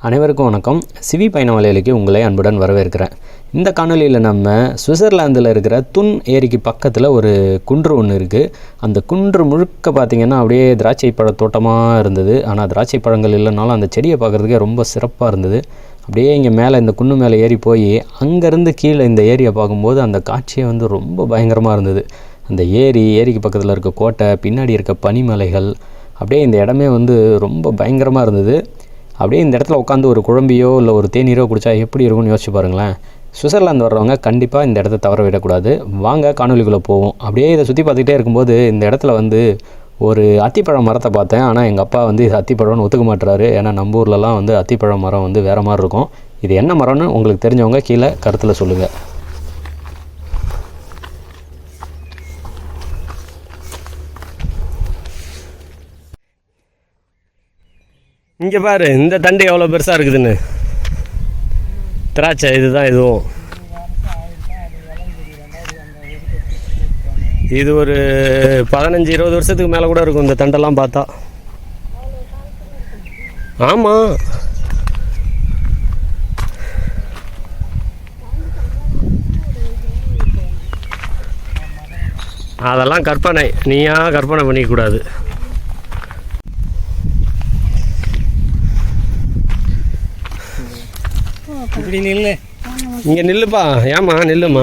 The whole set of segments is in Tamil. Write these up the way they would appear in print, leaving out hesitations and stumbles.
அனைவருக்கும் வணக்கம். சிவி பயண வலையொலிக்கு உங்களை அன்புடன் வரவேற்கிறேன். இந்த காணொலியில் நம்ம சுவிட்சர்லாந்தில் இருக்கிற துன் ஏரிக்கு பக்கத்தில் ஒரு குன்று ஒன்று இருக்குது. அந்த குன்று முழுக்க பார்த்திங்கன்னா அப்படியே திராட்சை பழ தோட்டமாக இருந்தது. ஆனால் திராட்சை பழங்கள் இல்லைனாலும் அந்த செடியை பார்க்குறதுக்கே ரொம்ப சிறப்பாக இருந்தது. அப்படியே இங்கே மேலே இந்த குன்று மேலே ஏறி போய் அங்கேருந்து கீழே இந்த ஏரியை பார்க்கும்போது அந்த காட்சியே ரொம்ப பயங்கரமாக இருந்தது. அந்த ஏரிக்கு பக்கத்தில் இருக்க கோட்டை, பின்னாடி இருக்க பனிமலைகள், அப்படியே இந்த இடமே ரொம்ப பயங்கரமாக இருந்தது. அப்படியே இந்த இடத்துல உட்காந்து ஒரு குழம்பியோ இல்லை ஒரு தேநீரோ குடித்தா எப்படி இருக்கும்னு யோசிச்சு பாருங்களேன். சுவிட்சர்லாந்து வர்றவங்க கண்டிப்பாக இந்த இடத்த தவற விடக்கூடாது. வாங்க காணொலிக்குள்ளே போவோம். அப்படியே இதை சுற்றி பார்த்துக்கிட்டே இருக்கும்போது இந்த இடத்துல ஒரு அத்திப்பழம் மரத்தை பார்த்தேன். ஆனால் எங்கள் அப்பா இது அத்திப்பழம்னு ஒத்துக்க மாட்டுறாரு. ஏன்னா நம்ம ஊர்லலாம் அத்திப்பழம் மரம் வேறு மாதிரி இருக்கும். இது என்ன மரம்னு உங்களுக்கு தெரிஞ்சவங்க கீழே கருத்தில் சொல்லுங்கள். இங்கே பாரு, இந்த தண்டு எவ்வளோ பெருசாக இருக்குதுன்னு. திராட்சை இதுதான். இது ஒரு 15-20 வருஷத்துக்கு மேலே கூட இருக்கும் இந்த தண்டெல்லாம் பார்த்தா. ஆமாம், அதெல்லாம் கற்பனை. நீயா கற்பனை பண்ணிக்கூடாது. இப்படி நில்லு, இங்கே நில்லுப்பா. ஏம்மா நில்லுமா.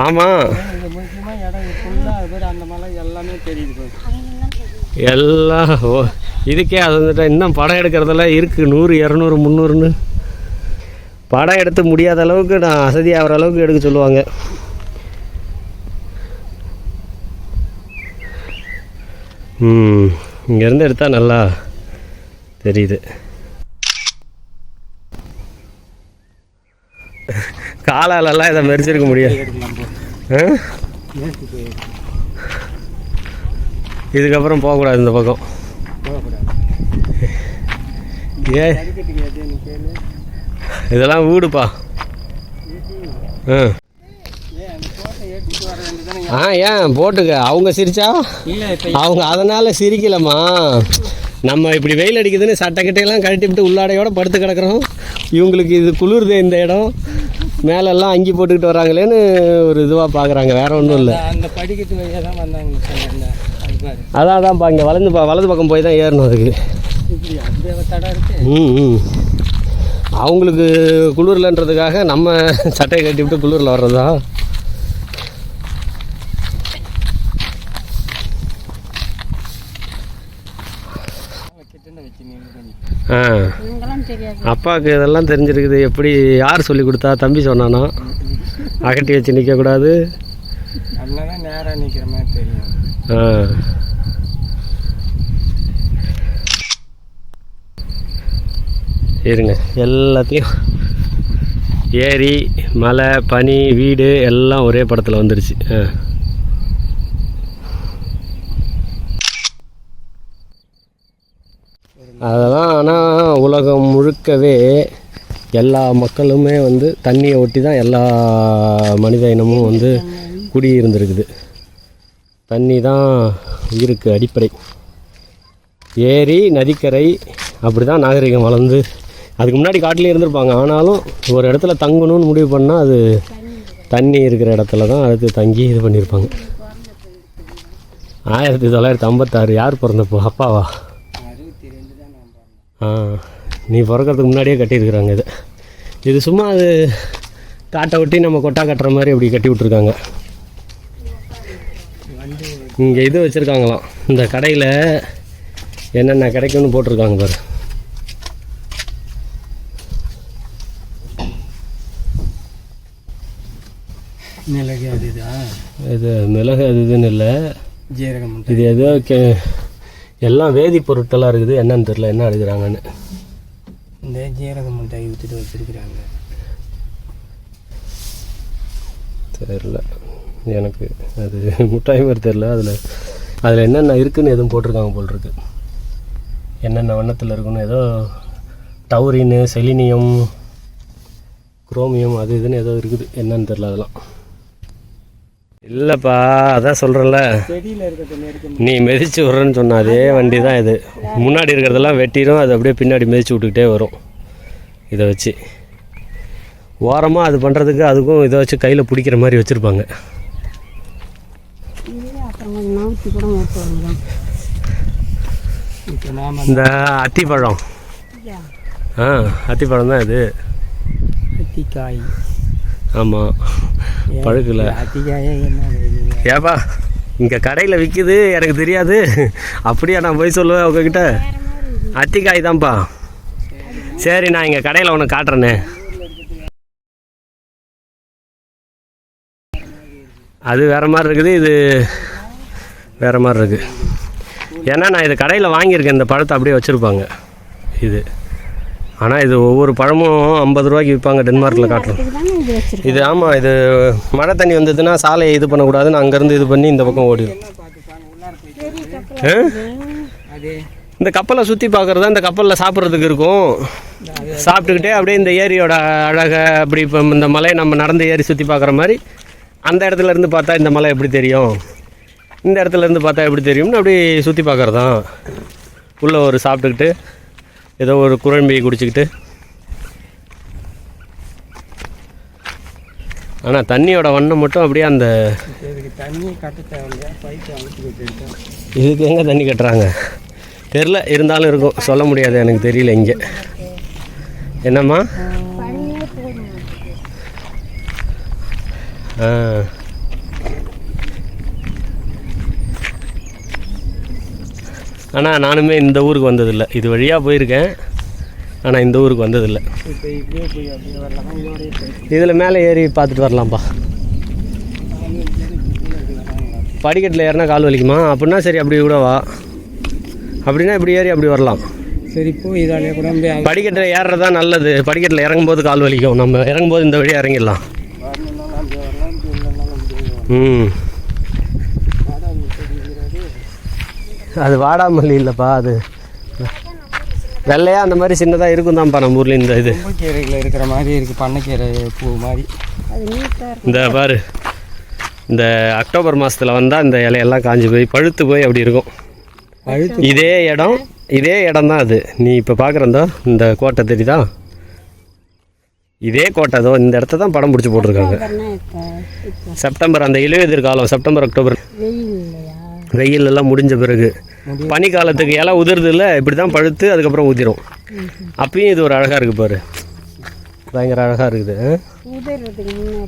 ஆமாம், எல்லாம் இதுக்கே அது இன்னும் படம் எடுக்கிறதெல்லாம் இருக்குது. 100, 200, 300ன்னு படம் எடுத்து முடியாத அளவுக்கு நான் அசதி ஆகிற அளவுக்கு எடுக்க சொல்லுவாங்க. இங்கேருந்து எடுத்தால் நல்லா தெரியுது. காலாலெல்லாம் இதை மெரிச்சிருக்க முடியாது. இதுக்கப்புறம் போகக்கூடாது இந்த பக்கம். இதெல்லாம் வீடுப்பா. ஏன் போட்டுக்க. அவங்க சிரிச்சா அவங்க அதனால் சிரிக்கலம்மா. நம்ம இப்படி வெயில் அடிக்குதுன்னு சட்டைக்கிட்டையெல்லாம் கழட்டி விட்டு உள்ளாடையோடு படுத்து கிடக்குறோம். இவங்களுக்கு இது குளிர்து இந்த இடம், மேலெல்லாம் அங்கி போட்டுக்கிட்டு வராங்களேன்னு ஒரு இதுவாக பார்க்குறாங்க. வேறு ஒன்றும் இல்லை. அந்த படிக்கட்டு வழியாக தான் வந்தாங்க. அதான்ப்பா, இங்கே வலது பக்கம் போய் தான் ஏறணும். அதுக்கு அவங்களுக்கு குளிர்லன்றதுக்காக நம்ம சட்டையை கட்டி விட்டு குளிரில் வர்றதா. அப்பாவுக்கு இதெல்லாம் தெரிஞ்சிருக்குது. எப்படி யார் சொல்லி கொடுத்தா? தம்பி சொன்னானா அகட்டி வச்சு நிற்கக்கூடாது, நேராக நிற்கிற மாதிரி தெரியும். இருங்க, எல்லாத்தையும் ஏரி, மலை, பனி, வீடு எல்லாம் ஒரே படத்தில் வந்துருச்சு. அதெல்லாம். ஆனால் உலகம் முழுக்கவே எல்லா மக்களுமே தண்ணியை ஒட்டி தான் எல்லா மனித இனமும் குடியிருந்துருக்குது. தண்ணி தான் உயிருக்கு அடிப்படை. ஏரி, நதிக்கரை, அப்படி தான் நாகரிகம் வளர்ந்து. அதுக்கு முன்னாடி காட்டிலே இருந்திருப்பாங்க. ஆனாலும் ஒரு இடத்துல தங்கணும்னு முடிவு பண்ணால் அது தண்ணி இருக்கிற இடத்துல தான் அடுத்து தங்கி இது பண்ணியிருப்பாங்க. 1956 யார் பிறந்தப்போ? அப்பாவா? நீ பிறக்கிறதுக்கு முன்னாடியே கட்டியிருக்கிறாங்க. இது சும்மா அது காட்டை ஒட்டி நம்ம கொட்டா கட்டுற மாதிரி அப்படி கட்டி விட்ருக்காங்க. இங்கே இது வச்சுருக்காங்களாம், இந்த கடையில் என்னென்ன கிடைக்கும்னு போட்டிருக்காங்க பாரு. மிளகு அது இது மிளகு அது இதுன்னு இல்லை, ஜீரகம். இது ஏதோ எல்லாம் வேதிப்பொருட்களாக இருக்குது. என்னன்னு தெரியல, என்ன அடிக்கிறாங்கன்னு. இந்த ஜீரக மிட்டாய் ஊற்றிட்டு வச்சுருக்குறாங்க. தெரில எனக்கு, அது மிட்டாய் மாதிரி தெரில. அதில் என்னென்ன இருக்குதுன்னு எதுவும் போட்டிருக்காங்க போல் இருக்கு. என்னென்ன வண்ணத்தில் இருக்குன்னு ஏதோ டவுரின்னு, செலினியம், குரோமியம் அது இதுன்னு ஏதோ இருக்குது. என்னன்னு தெரில அதெல்லாம். இல்லைப்பா, அதான் சொல்கிறேன்ல, நீ மிதிச்சு விட்றேன்னு சொன்ன அதே வண்டி தான் இது. முன்னாடி இருக்கிறதெல்லாம் வெட்டிடும், அது அப்படியே பின்னாடி மிதிச்சு விட்டுக்கிட்டே வரும். இதை வச்சு ஓரமாக அது பண்ணுறதுக்கு அதுக்கும் இதை வச்சு கையில் பிடிக்கிற மாதிரி வச்சுருப்பாங்க. இந்த அத்திப்பழம், அத்திப்பழம் தான் இது. அத்திக்காய். ஆமாம், பழுக்கல. ஏப்பா, இங்கே கடையில் விற்கிது, எனக்கு தெரியாது. அப்படியா நான் போய் சொல்லுவேன் உங்ககிட்ட? அத்திக்காய் தான்ப்பா. சரி, நான் இங்கே கடையில் ஒன்று காட்டுறேனே. அது வேறு மாதிரி இருக்குது, இது வேறு மாதிரி இருக்குது. ஏன்னா நான் இது கடையில் வாங்கியிருக்கேன். இந்த பழத்தை அப்படியே வச்சுருப்பாங்க இது. ஆனால் இது ஒவ்வொரு பழமும் 50 ரூபாய்க்கு விற்பாங்க. டென்மார்க்கில் காட்டுறோம் இது. ஆமாம், இது மழை தண்ணி வந்ததுன்னா சாலையை இது பண்ணக்கூடாதுன்னு அங்கேருந்து இது பண்ணி இந்த பக்கம் ஓடிடும். இந்த கப்பலை சுற்றி பார்க்குறது, இந்த கப்பலில் சாப்பிட்றதுக்கு இருக்கும். சாப்பிட்டுக்கிட்டே அப்படியே இந்த ஏரியோட அழகை அப்படி இப்போ இந்த மலையை நம்ம நடந்து ஏறி சுற்றி பார்க்குற மாதிரி அந்த இடத்துல இருந்து பார்த்தா இந்த மலை எப்படி தெரியும், இந்த இடத்துல இருந்து பார்த்தா எப்படி தெரியும்னு அப்படி சுற்றி பார்க்குறது தான். உள்ளே ஒரு சாப்பிட்டுக்கிட்டு ஏதோ ஒரு குழம்பி குடிச்சிக்கிட்டு. ஆனால் தண்ணியோட வண்ணம் மட்டும் அப்படியே அந்த தண்ணி கட்ட தேவையில்லையா, பைப்பு இதுக்கு எங்கே தண்ணி கட்டுறாங்க தெரில. இருந்தாலும் இருக்கும், சொல்ல முடியாது, எனக்கு தெரியல. இங்கே என்னம்மா? ஆனால் நானுமே இந்த ஊருக்கு வந்ததில்லை. இது வழியாக போயிருக்கேன், ஆனால் இந்த ஊருக்கு வந்ததில்லை. இதில் மேலே ஏறி பார்த்துட்டு வரலாம்ப்பா. படிக்கட்டில் ஏறினா கால் வலிக்குமா? அப்படின்னா சரி, அப்படி கூட வா. அப்படின்னா இப்படி ஏறி அப்படி வரலாம். சரி, இப்போ இதாலே கூட படிக்கட்டில் ஏறுறது தான் நல்லது. படிக்கட்டில் இறங்கும்போது கால் வலிக்கும். நம்ம இறங்கும்போது இந்த வழியாக இறங்கிடலாம். அது வாடாமல்லி இல்லைப்பா, அது வெள்ளையாக அந்த மாதிரி சின்னதாக இருக்கும் தான்ப்பா நம்ம ஊரில். இந்த இது கீரையில் இருக்கிற மாதிரி இருக்குது, பண்ணைக்கீரை பூ மாதிரி. இந்த பாரு, இந்த அக்டோபர் மாதத்தில் வந்தால் இந்த இலையெல்லாம் காஞ்சி போய் பழுத்து போய் அப்படி இருக்கும். இதே இடம் தான் அது. நீ இப்போ பார்க்குறந்தோ இந்த கோட்டை தெரியுதா? இதே கோட்டை தான். இந்த இடத்த தான் படம் பிடிச்சி போட்டிருக்காங்க. செப்டம்பர், அந்த இலையுதிர் காலம், செப்டம்பர் அக்டோபர், வெயில் எல்லாம் முடிஞ்ச பிறகு பனிக்காலத்துக்கு இலை உதிர்றது இல்லை, இப்படி தான் பழுத்து அதுக்கப்புறம் ஊதிரும். அப்பயும் இது ஒரு அழகாக இருக்குது பாரு, பயங்கர அழகாக இருக்குது.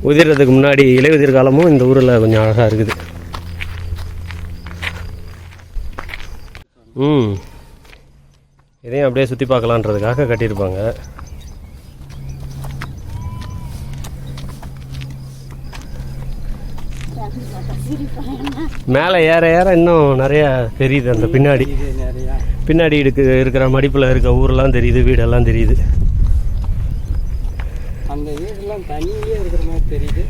உதிர்றதுக்கு முன்னாடி இலையுதிர் காலமும் இந்த ஊரில் கொஞ்சம் அழகாக இருக்குது. இதையும் அப்படியே சுற்றி பார்க்கலான்றதுக்காக கட்டியிருப்பாங்க. மேலே ஏற ஏற இன்னும் நிறையா தெரியுது. அந்த பின்னாடி இருக்கிற மடிப்பில் இருக்க ஊரெல்லாம் தெரியுது, வீடெல்லாம் தெரியுது. அந்த வீடெல்லாம் தண்ணியிலே இருக்கிற மாதிரி தெரியுது.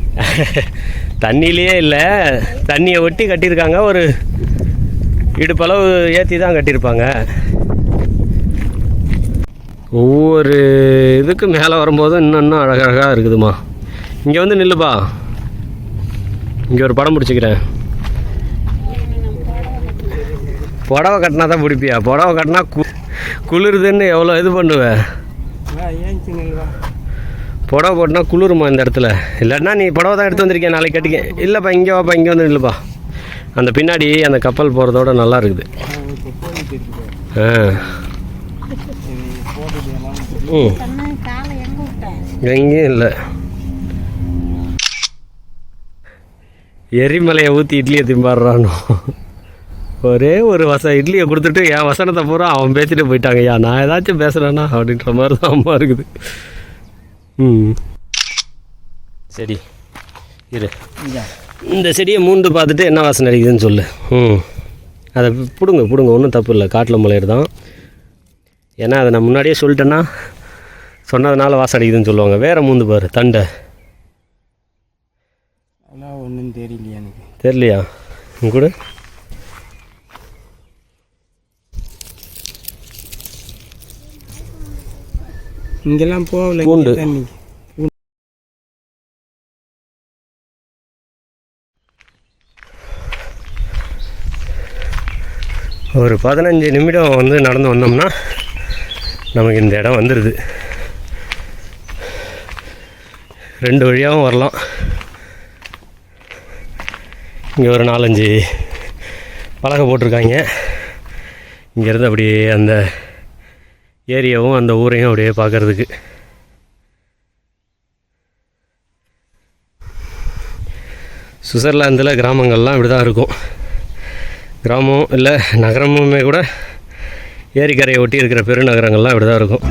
தண்ணியிலே இல்லை, தண்ணியை ஒட்டி கட்டியிருக்காங்க. ஒரு இடுப்பளவு ஏற்றி தான் கட்டியிருப்பாங்க. ஒவ்வொரு இதுக்கு மேலே வரும்போதும் இன்னும் அழகழகாக இருக்குதுமா. இங்கே வந்து நில்லுப்பா, இங்கே ஒரு படம் பிடிச்சிக்கிறேன். புடவை கட்டினா தான் பிடிப்பியா? புடவை கட்டினா குளிருதுன்னு எவ்வளோ இது பண்ணுவேன். புடவை போட்டுனா குளிருமா இந்த இடத்துல? இல்லைன்னா நீ புடவை தான் எடுத்து வந்திருக்கேன், நாளைக்கு கட்டிக்க. இல்லைப்பா, இங்கே வாப்பா, இங்கே வந்து இல்லைப்பா. அந்த பின்னாடி அந்த கப்பல் போகிறதோட நல்லா இருக்குது. எங்கேயும் இல்லை. எரிமலையை ஊற்றி இட்லியை திம்பாடுறானோ. ஒரே ஒரு இட்லியை கொடுத்துட்டு என் வசனத்தை பூரா அவன் பேசிட்டு போயிட்டாங்க. ஐயா, நான் ஏதாச்சும் பேசுகிறேன்னா அப்படின்ற மாதிரி தான் அம்மா இருக்குது. சரி இரு, இந்த செடியை மூண்டு பார்த்துட்டு என்ன வாசனை அடிக்குதுன்னு சொல்லு. அதை பிடுங்க, ஒன்றும் தப்பு இல்லை, காட்டில் முளையிறது தான். ஏன்னா அதை நான் முன்னாடியே சொல்லிட்டேன்னா சொன்னதுனால வாசம் அடிக்குதுன்னு சொல்லுவாங்க. வேறு மூந்து பாரு, தண்டை. ஆனால் ஒன்றும் தெரியலையா எனக்கு? தெரியலையா? கூட இங்கெல்லாம் போகல. பூண்டு தண்ணி ஒரு 15 நிமிடம் வந்து நடந்து வந்தோம்னா நமக்கு இந்த இடம் வந்துடுது. 2 வழியாகவும் வரலாம். இங்கே ஒரு 4-5 பலகை போட்டிருக்காங்க. இங்கேருந்து அப்படியே அந்த ஏரியாவும் அந்த ஊரையும் அப்படியே பார்க்குறதுக்கு. சுவிட்சர்லாந்தில் கிராமங்கள்லாம் இப்படி தான் இருக்கும். கிராமம் இல்லை நகரமுமே கூட ஏரிக்கரையை ஒட்டி இருக்கிற பெருநகரங்கள்லாம் இப்படி தான் இருக்கும்.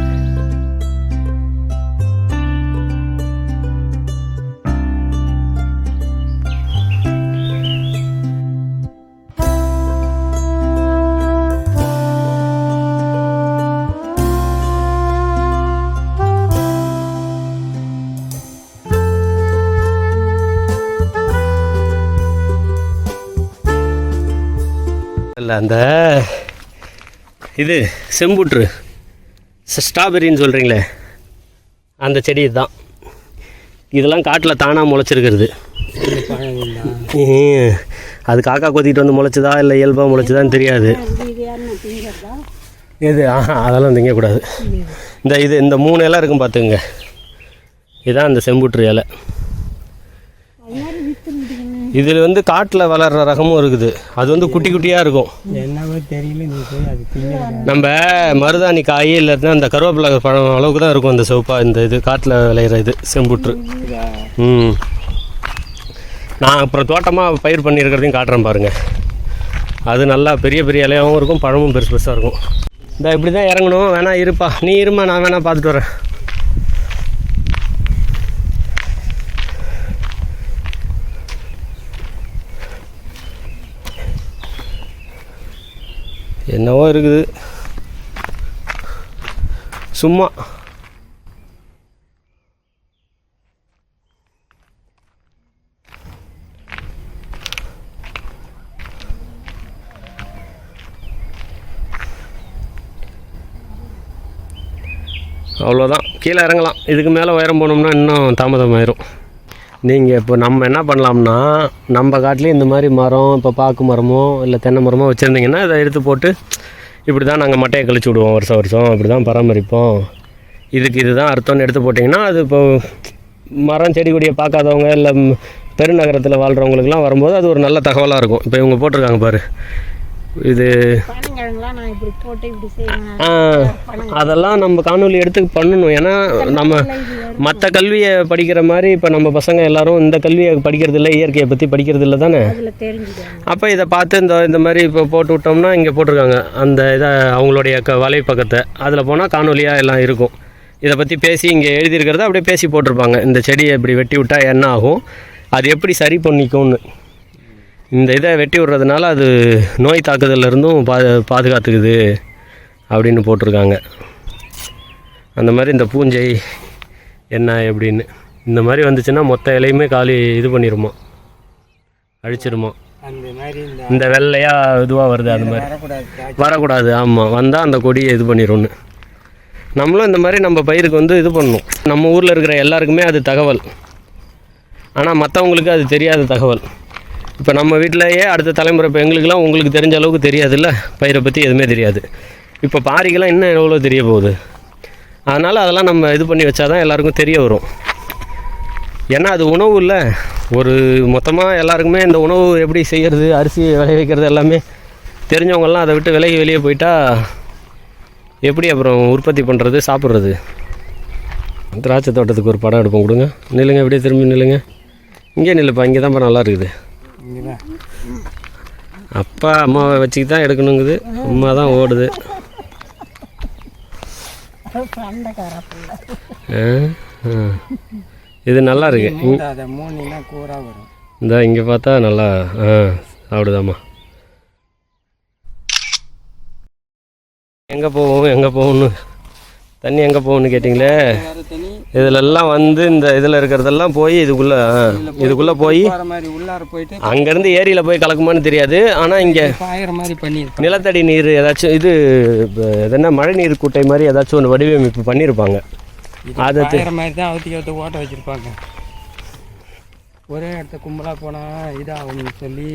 இல்லை அந்த இது செம்புற்று ஸ்ட்ராபெரின்னு சொல்கிறீங்களே அந்த செடி தான். இதெல்லாம் காட்டில் தானாக முளைச்சிருக்கிறது. அது காக்கா கொத்திட்டு வந்து முளைச்சதா இல்லை இயல்பாக முளைச்சதான்னு தெரியாது. எது அதெல்லாம் திங்கக்கூடாது. இந்த 3 இலை இருக்கும் பார்த்துங்க. இதுதான் அந்த செம்புற்று இலை. இதில் வந்து காட்டில் வளர்கிற ரகமும் இருக்குது. அது வந்து குட்டி குட்டியாக இருக்கும். என்னவோ தெரியல. நீ போய் அது நம்ம மருதாணி காய் இல்லைன்னா அந்த கருவேப்பிலை பழம் அளவுக்கு தான் இருக்கும் அந்த சிவப்பாக இந்த இது காட்டில் விளையிற இது செம்புற்று. நான் அப்புறம் தோட்டமாக பயிர் பண்ணியிருக்கிறதையும் காட்டுறேன் பாருங்கள். அது நல்லா பெரிய பெரிய இலையாகவும் இருக்கும், பழமும் பெருசு பெருசாக இருக்கும். இந்த இப்படி தான் இறங்கணும். வேணா இருப்பா, நீ இருமா, நான் வேணா பார்த்துட்டு வரேன். என்னவோ இருக்குது சும்மா. அவ்வளோதான், கீழே இறங்கலாம். இதுக்கு மேலே உயரம் போனோம்னா இன்னும் தாமதமாயிரும். நீங்கள் இப்போ நம்ம என்ன பண்ணலாம்னா, நம்ம காட்டிலே இந்த மாதிரி மரம், இப்போ பாக்கு மரமோ இல்லை தென்னை மரமோ வச்சுருந்தீங்கன்னா இதை எடுத்து போட்டு இப்படி தான் நாங்கள் மட்டையை கழிச்சு விடுவோம் வருஷம் வருஷம், இப்படி தான் பராமரிப்போம், இதுதான் அர்த்தம்னு எடுத்து போட்டிங்கன்னா அது இப்போ மரம் செடி கொடியை பார்க்காதவங்க இல்லை பெருநகரத்தில் வாழ்கிறவங்களுக்குலாம் வரும்போது அது ஒரு நல்ல தகவலாக இருக்கும். இப்போ இவங்க போட்டிருக்காங்க பாரு, இது அதெல்லாம் நம்ம காணொலி எடுத்து பண்ணணும். ஏன்னா நம்ம மற்ற கல்வியை படிக்கிற மாதிரி இப்போ நம்ம பசங்க எல்லாரும் இந்த கல்வியை படிக்கிறது இல்லை, இயற்கையை பற்றி படிக்கிறது இல்லை தானே. அப்போ இதை பார்த்து இந்த மாதிரி இப்போ போட்டு விட்டோம்னா இங்கே போட்டிருக்காங்க அந்த இதை அவங்களுடைய வலைப்பக்கத்தை, அதில் போனால் காணொலியாக எல்லாம் இருக்கும். இதை பற்றி பேசி இங்கே எழுதியிருக்கிறத அப்படியே பேசி போட்டிருப்பாங்க. இந்த செடியை இப்படி வெட்டி விட்டால் என்ன ஆகும், அது எப்படி சரி பண்ணிக்கும்னு. இந்த இதை வெட்டி விடுறதுனால அது நோய் தாக்குதலிருந்தும் பாதுகாத்துக்குது அப்படின்னு போட்டிருக்காங்க. அந்த மாதிரி இந்த பூஞ்சை என்ன எப்படின்னு இந்த மாதிரி வந்துச்சுன்னா மொத்த இலையுமே காலி இது பண்ணிடுமா, அழிச்சிருமா. இந்த வெள்ளையாக இதுவாக வருது அது மாதிரி வரக்கூடாது. ஆமாம், வந்தால் அந்த கொடியை இது பண்ணிடும்னு. நம்மளும் இந்த மாதிரி நம்ம பயிருக்கு வந்து இது பண்ணணும். நம்ம ஊரில் இருக்கிற எல்லாருக்குமே அது தகவல், ஆனால் மற்றவங்களுக்கு அது தெரியாத தகவல். இப்போ நம்ம வீட்டிலையே அடுத்த தலைமுறை, இப்போ எங்களுக்கெல்லாம் உங்களுக்கு தெரிஞ்ச அளவுக்கு தெரியாதுல்ல, பயிரை பற்றி எதுவுமே தெரியாது. இப்போ பாரிக்கெல்லாம் இன்னும் எவ்வளோ தெரிய போகுது. அதனால் அதெல்லாம் நம்ம இது பண்ணி வச்சா தான் எல்லாருக்கும் தெரிய வரும். ஏன்னா அது உணவு இல்லை, ஒரு மொத்தமாக எல்லாருக்குமே இந்த உணவு எப்படி செய்கிறது, அரிசி விளைய வைக்கிறது எல்லாமே தெரிஞ்சவங்கெல்லாம் அதை விட்டு விலகி வெளியே போயிட்டா எப்படி அப்புறம் உற்பத்தி பண்ணுறது, சாப்பிட்றது. திராட்சை தோட்டத்துக்கு ஒரு படம் எடுப்போம். கொடுங்க, நில்லுங்க, இப்படியே திரும்பி நில்லுங்க. இங்கே நில்லுப்பா, இங்கே தான்ப்பா நல்லா இருக்குது. அப்பா அம்மாவை வச்சுக்கிட்டு தான் எடுக்கணுங்குது, அம்மா தான் ஓடுது. இது நல்லா இருக்கு. இந்த இங்கே பார்த்தா நல்லா சாப்பிடுதாம்மா. எங்கே போவோம்னு தண்ணி எங்கே போகணும்னு கேட்டிங்களே, இதிலெல்லாம் வந்து இந்த இதில் இருக்கிறதெல்லாம் போய் இதுக்குள்ளே போய் அங்கேருந்து ஏரியில் போய் கலக்குமான்னு தெரியாது. ஆனால் இங்கே நிலத்தடி நீர் ஏதாச்சும் இது என்ன மழை நீர் குட்டை மாதிரி ஏதாச்சும் ஒன்று வடிவமைப்பு பண்ணியிருப்பாங்க. அதை மாதிரி தான் அவுத்தி ஓட்ட வச்சுருப்பாங்க. ஒரே இடத்த கும்பலாக போனால் இதாகும்னு சொல்லி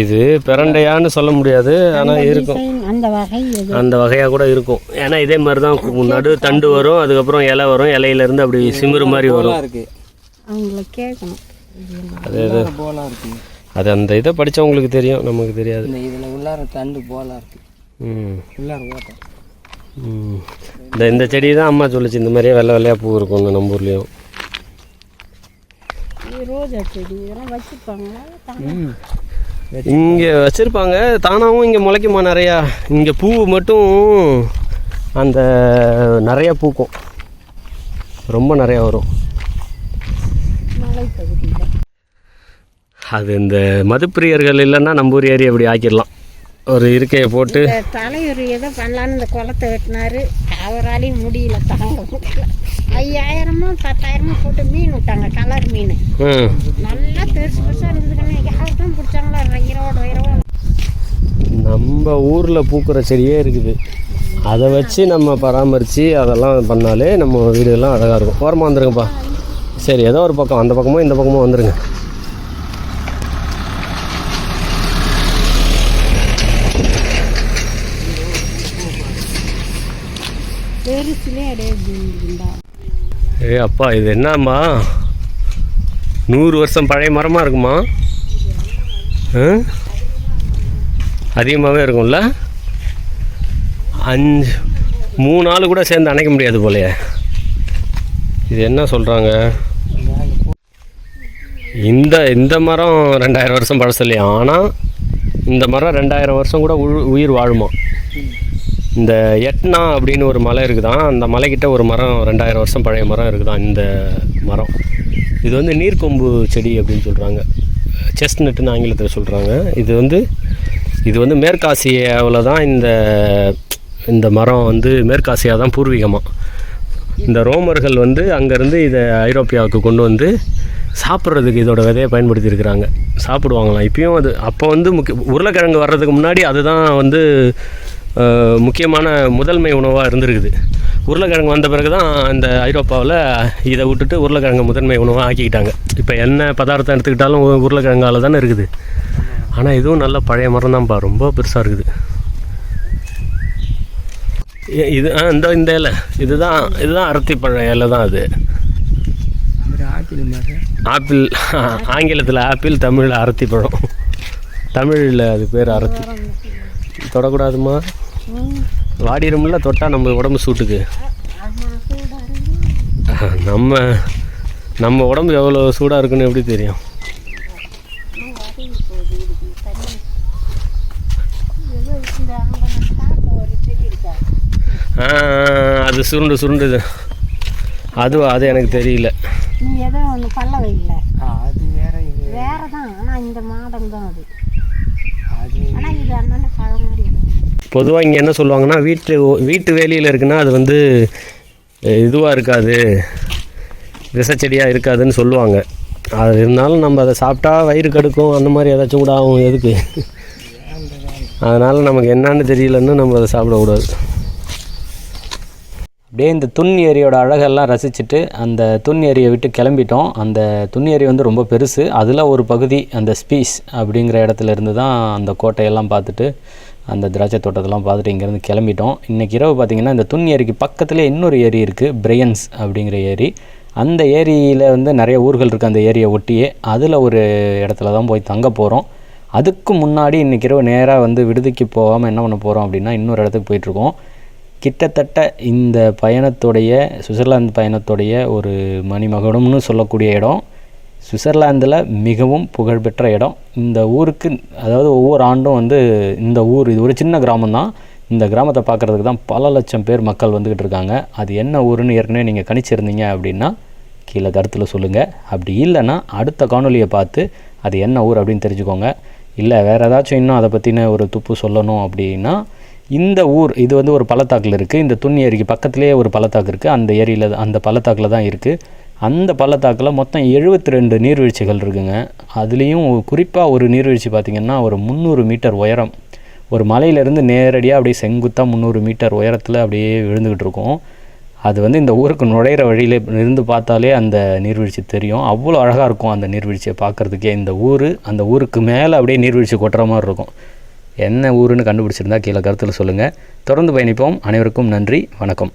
இது பிரண்டையான்னு சொல்ல முடியாது, ஆனால் இருக்கும். அந்த வகை அந்த வகையாக கூட இருக்கும். ஏன்னா இதே மாதிரி தான் நடு தண்டு வரும், அதுக்கப்புறம் இலை வரும், இலையிலேருந்து அப்படி சிமிரு மாதிரி வரும். அவங்கள கேட்கணும். அது அது அந்த இதை படித்தவங்களுக்கு தெரியும், நமக்கு தெரியாது. இதில் உள்ளார தண்டு போலாம் இருக்கு. உள்ளார ஓட்டம். இந்த செடி தான் அம்மா சொல்லிச்சு, இந்த மாதிரியே வெள்ளை வெள்ளையாக பூ இருக்கும் நம்ம ஊர்லேயும். ரோஜா செடி இதெல்லாம் வச்சுருப்பாங்களா? இங்கே வச்சுருப்பாங்க, தானாகவும் இங்கே முளைக்குமா நிறையா. இங்கே பூ மட்டும் அந்த நிறையா பூக்கும், ரொம்ப நிறையா வரும். அது இந்த மதுப்பிரியர்கள் இல்லைன்னா நம்ம ஊர் ஏரியா அப்படி ஆக்கிடலாம். ஒரு இருக்கையை போட்டு தலைவர் ஏதோ பண்ணலான்னு இந்த குளத்தை வெட்டினாரு, அவராலையும் முடியல, தாங்க முடியல. 5000 10,000 போட்டு மீன் விட்டாங்க, கலர் மீன் நல்லா பெருசு பெருசாக இருந்ததுக்குன்னு யாருக்கும் பிடிச்சாங்களா இரவோட. நம்ம ஊரில் பூக்கிற செடியே இருக்குது, அதை வச்சு நம்ம பராமரித்து அதெல்லாம் பண்ணாலே நம்ம வீடெல்லாம் அழகாக இருக்கும். ஓரமாக வந்துருங்கப்பா. சரி, ஏதோ ஒரு பக்கம், அந்த பக்கமோ இந்த பக்கமோ வந்துடுங்க. அப்பா இது என்னம்மா 100 வருஷம் பழைய மரமாக இருக்குமா? அதிகமாகவே இருக்கும்ல. 3 ஆள் கூட சேர்ந்து அணைக்க முடியாது போலையே. இது என்ன சொல்கிறாங்க, இந்த மரம் 2000 வருஷம் பழசு இல்லையா? ஆனால் இந்த மரம் 2000 வருஷம் கூட உயிர் வாழுமா. இந்த எட்னா அப்படின்னு ஒரு மலை இருக்குதான், அந்த மலைக்கிட்ட ஒரு மரம் 2000 வருஷம் பழைய மரம் இருக்குதான் இந்த மரம். இது வந்து நீர்க்கொம்பு செடி அப்படின்னு சொல்கிறாங்க, செஸ்ட்நட்டுன்னு ஆங்கிலத்தில் சொல்கிறாங்க. இது வந்து மேற்காசியாவில் தான் இந்த மரம் வந்து மேற்காசியா தான் பூர்வீகமாக. இந்த ரோமர்கள் வந்து அங்கேருந்து இதை ஐரோப்பியாவுக்கு கொண்டு வந்து சாப்பிட்றதுக்கு இதோட விதையை பயன்படுத்தியிருக்கிறாங்க, சாப்பிடுவாங்களாம் இப்பயும். அது அப்போ வந்து உருளைக்கிழங்கு வர்றதுக்கு முன்னாடி அதுதான் வந்து முக்கியமான முதன்மை உணவாக இருந்திருக்குது. உருளைக்கிழங்கு வந்த பிறகு தான் இந்த ஐரோப்பாவில் இதை விட்டுட்டு உருளைக்கிழங்கு முதன்மை உணவாக ஆக்கிக்கிட்டாங்க. இப்போ என்ன பதார்த்தம் எடுத்துக்கிட்டாலும் உருளைக்கிழங்கால தானே இருக்குது. ஆனால் இதுவும் நல்ல பழைய மரம் தான்ப்பா, ரொம்ப பெருசாக இருக்குது. இது இந்த இலை இதுதான் அரத்திப்பழம் இலை தான். அது ஆப்பிள், ஆங்கிலத்தில் ஆப்பிள், தமிழில் அரத்திப்பழம். தமிழில் அது பேர் அரத்தி. தொடக்கூடாதுமா, வாடிடும்ல தொட்டால் நம்ம உடம்பு சூட்டுக்கு. நம்ம உடம்பு எவ்வளோ சூடாக இருக்குன்னு எப்படி தெரியும்? அது சுருண்டு அது எனக்கு தெரியல. நீ ஏதோ ஒன்று பல்ல வைக்கல, அது வேற தான். ஆனால் இந்த மாடம் தான் அது. ஆனால் இது அண்ணன் பழம் மாதிரி. பொதுவாக இங்கே என்ன சொல்லுவாங்கன்னா, வீட்டு வேலியில் இருக்குன்னா அது வந்து இதுவாக இருக்காது, விஷச்செடியாக இருக்காதுன்னு சொல்லுவாங்க. அது இருந்தாலும் நம்ம அதை சாப்பிட்டா வயிறு கடுக்கும், அந்த மாதிரி ஏதாச்சும் கூட ஆகும். எதுக்கு? அதனால் நமக்கு என்னான்னு தெரியலன்னு நம்ம அதை சாப்பிடக்கூடாது. அப்படியே இந்த துன் ஏரியோட அழகெல்லாம் ரசிச்சுட்டு அந்த துன் ஏரியை விட்டு கிளம்பிட்டோம். அந்த துன் ஏரி வந்து ரொம்ப பெருசு, அதில் ஒரு பகுதி அந்த ஸ்பீஸ் அப்படிங்கிற இடத்துல இருந்து தான் அந்த கோட்டையெல்லாம் பார்த்துட்டு அந்த திராட்சை தோட்டத்தெல்லாம் பார்த்துட்டு இங்கேருந்து கிளம்பிட்டோம். இன்றைக்கி இரவு பார்த்திங்கன்னா இந்த துன் ஏரிக்கு பக்கத்துலேயே இன்னொரு ஏரி இருக்குது, பிரையன்ஸ் அப்படிங்கிற ஏரி. அந்த ஏரியில் வந்து நிறைய ஊர்கள் இருக்குது அந்த ஏரியை ஒட்டியே. அதில் ஒரு இடத்துல தான் போய் தங்க போகிறோம். அதுக்கு முன்னாடி இன்றைக்கி இரவு நேராக வந்து விடுதிக்கு போகாமல் என்ன பண்ண போகிறோம் அப்படின்னா இன்னொரு இடத்துக்கு போயிட்டுருக்கோம். கிட்டத்தட்ட இந்த பயணத்துடைய சுவிட்சர்லாந்து பயணத்துடைய ஒரு மணிமகுடம்னு சொல்லக்கூடிய இடம். சுவிட்சர்லாந்தில் மிகவும் புகழ்பெற்ற இடம். இந்த ஊருக்கு அதாவது ஒவ்வொரு ஆண்டும் வந்து இந்த ஊர், இது ஒரு சின்ன கிராமம்தான், இந்த கிராமத்தை பார்க்குறதுக்கு தான் பல லட்சம் பேர் மக்கள் வந்துக்கிட்டு இருக்காங்க. அது என்ன ஊருன்னு ஏற்கனவே நீங்கள் கணிச்சிருந்தீங்க அப்படின்னா கீழே கருத்தில் சொல்லுங்கள். அப்படி இல்லைன்னா அடுத்த காணொலியை பார்த்து அது என்ன ஊர் அப்படின்னு தெரிஞ்சுக்கோங்க. இல்லை வேறு ஏதாச்சும் இன்னும் அதை பற்றின ஒரு துப்பு சொல்லணும் அப்படின்னா இந்த ஊர் இது வந்து ஒரு பள்ளத்தாக்கில் இருக்குது. இந்த துன் ஏரிக்கு பக்கத்துலேயே ஒரு பள்ளத்தாக்கு இருக்குது. அந்த ஏரியில் அந்த பள்ளத்தாக்கில் தான் இருக்குது. அந்த பள்ளத்தாக்கில் மொத்தம் 72 நீர்வீழ்ச்சிகள் இருக்குங்க. அதுலேயும் குறிப்பாக ஒரு நீர்வீழ்ச்சி பார்த்திங்கன்னா ஒரு 300 மீட்டர் உயரம், ஒரு மலையிலேருந்து நேரடியாக அப்படியே செங்குத்தாக 300 மீட்டர் உயரத்தில் அப்படியே விழுந்துக்கிட்டு இருக்கும். அது வந்து இந்த ஊருக்கு நுழையிற வழியில இருந்து பார்த்தாலே அந்த நீர்வீழ்ச்சி தெரியும். அவ்வளோ அழகாக இருக்கும் அந்த நீர்வீழ்ச்சியை பார்க்குறதுக்கே. இந்த ஊர் அந்த ஊருக்கு மேலே அப்படியே நீர்வீழ்ச்சி கொட்டுற மாதிரி இருக்கும். என்ன ஊருன்னு கண்டுபிடிச்சிருந்தா கீழே கருத்தில் சொல்லுங்கள். தொடர்ந்து பயணிப்போம். அனைவருக்கும் நன்றி, வணக்கம்.